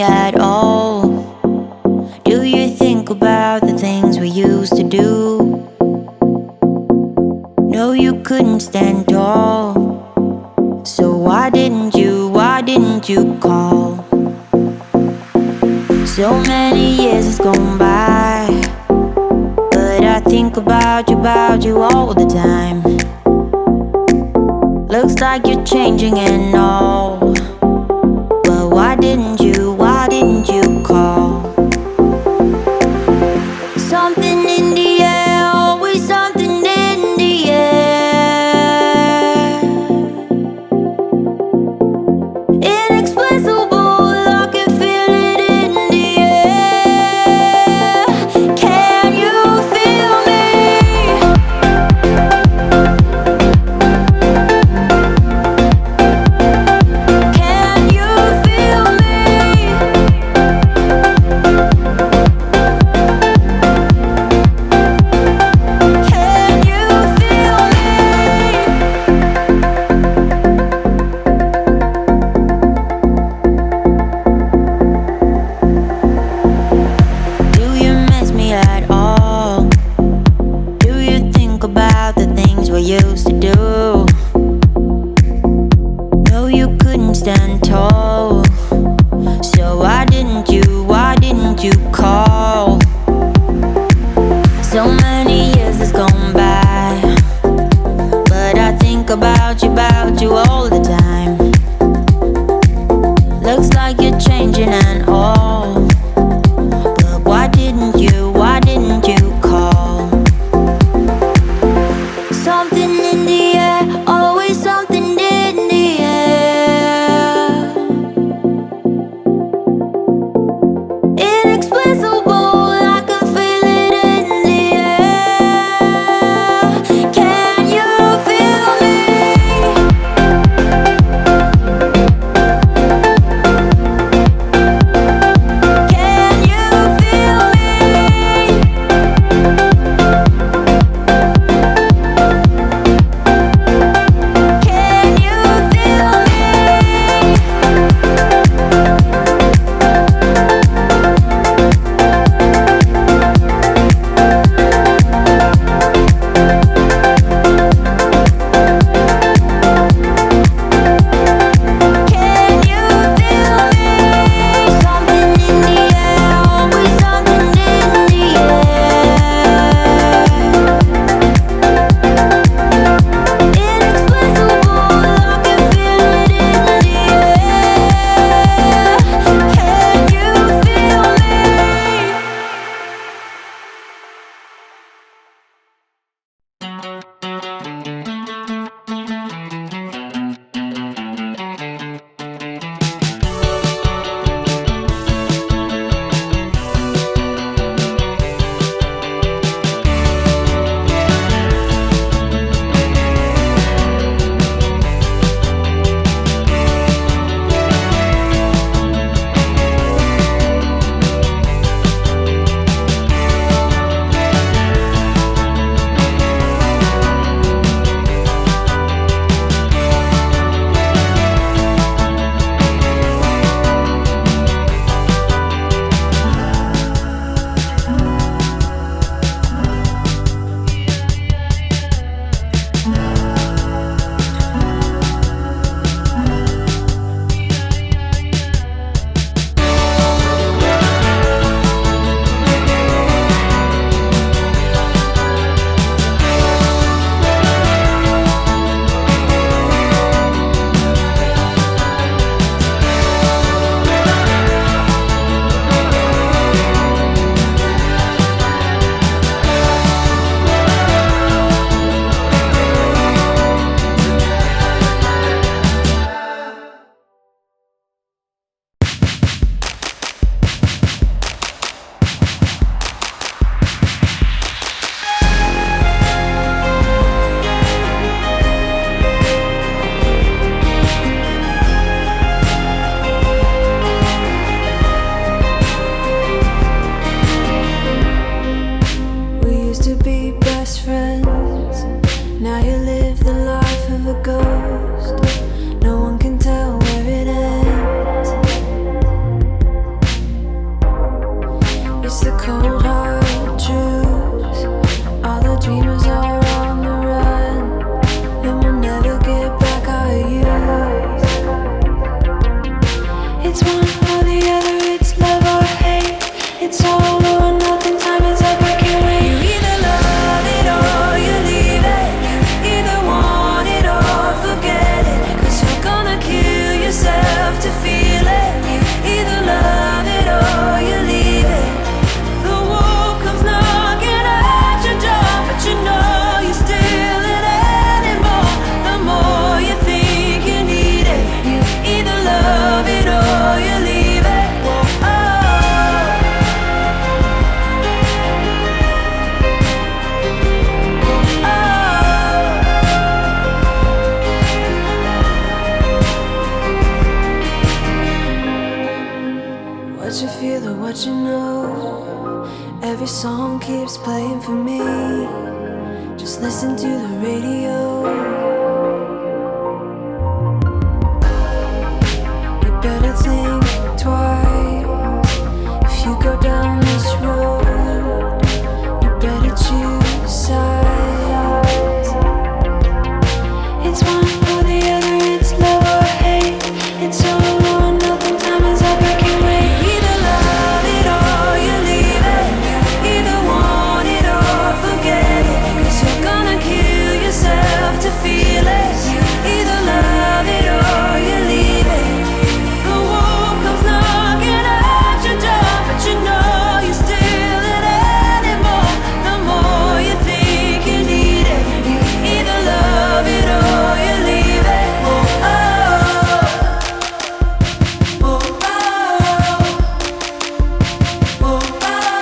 at all? Do you think about the things we used to do? No, you couldn't stand tall. So why didn't you call? So many years has gone by, but I think about you all the time. Looks like you're changing and all, but why didn't you call? Something in the air, always something in the air. Inexplicable, I can feel it in the air. Can you feel me? Can you feel me? Can you feel me? Do you miss me at all? Do you think about the things we used to do? No, you couldn't stand tall. So why didn't you call? So many years has gone by, but I think about you all the time. Looks like you're changing and all, but why didn't you call? Something in the air, always something in the air. Inexplicable, I can feel it in the air. Can you feel me? Can you feel me? Can you feel me? Can you feel me? Something in the air, always something in the air. Inexplicable, I can feel it in the air. Can you feel me? keeps playing for me. Just listen to the radio. You better think twice if you go down this road. You better choose sides. It's one or the other, it's love or hate. It's all or nothing, time is up, I can't wait. You either love it or you leave it. You either want it or forget it. 'Cause you're gonna kill yourself to feel it. You either love it or you leave it. The wolf comes knocking at your door, but you know you're still an animal. The more you think you need it, you either love it or you leave it. Oh, oh, oh, oh, oh.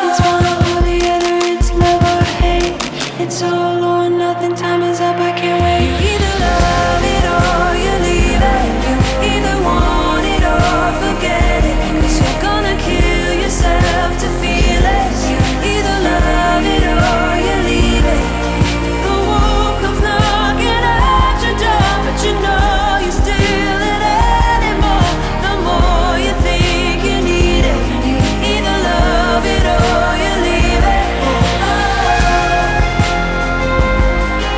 It's one or the other, it's love or hate. It's all or nothing, time is up, I can't wait. You either love it or you leave it. You either want it or forget it. 'Cause you're gonna kill yourself to feel it. You either love it or you leave it. The wolf comes knocking at your door, but you know you're still an animal. The more you think you need it, you either love it or you leave it.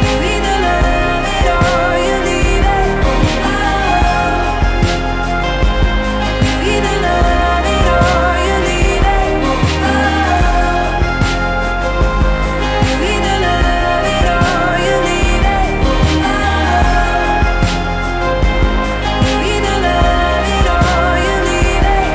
You either love it or you leave it. You either love it or you leave it. You either love it or you leave it. You either love it or you leave it.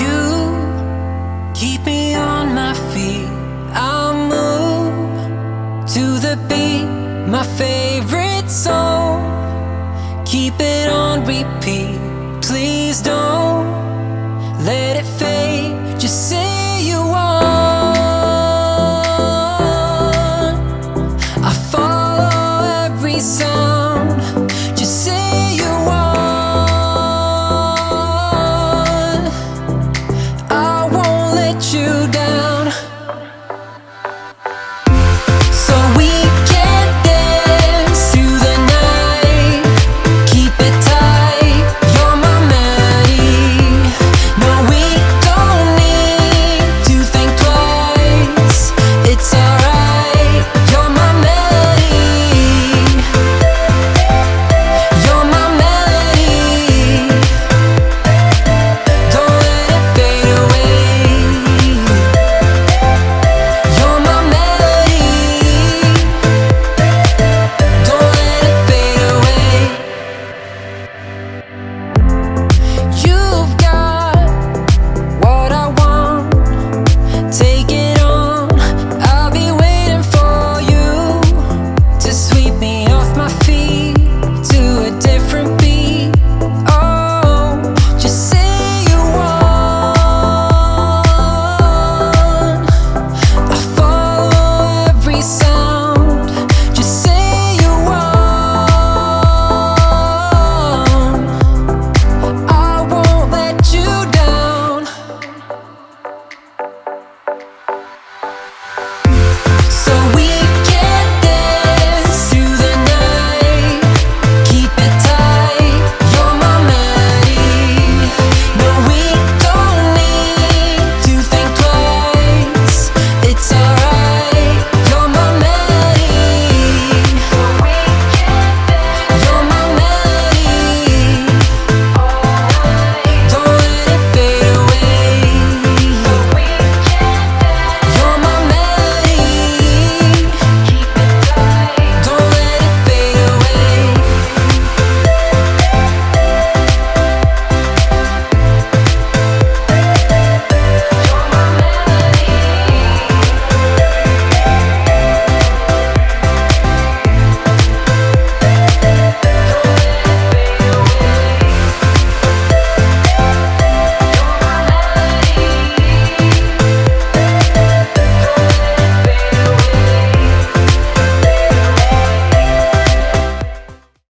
You keep me on my feet. I'll move to the beat, my favorite song. Keep it on repeat. Please don't let it fade.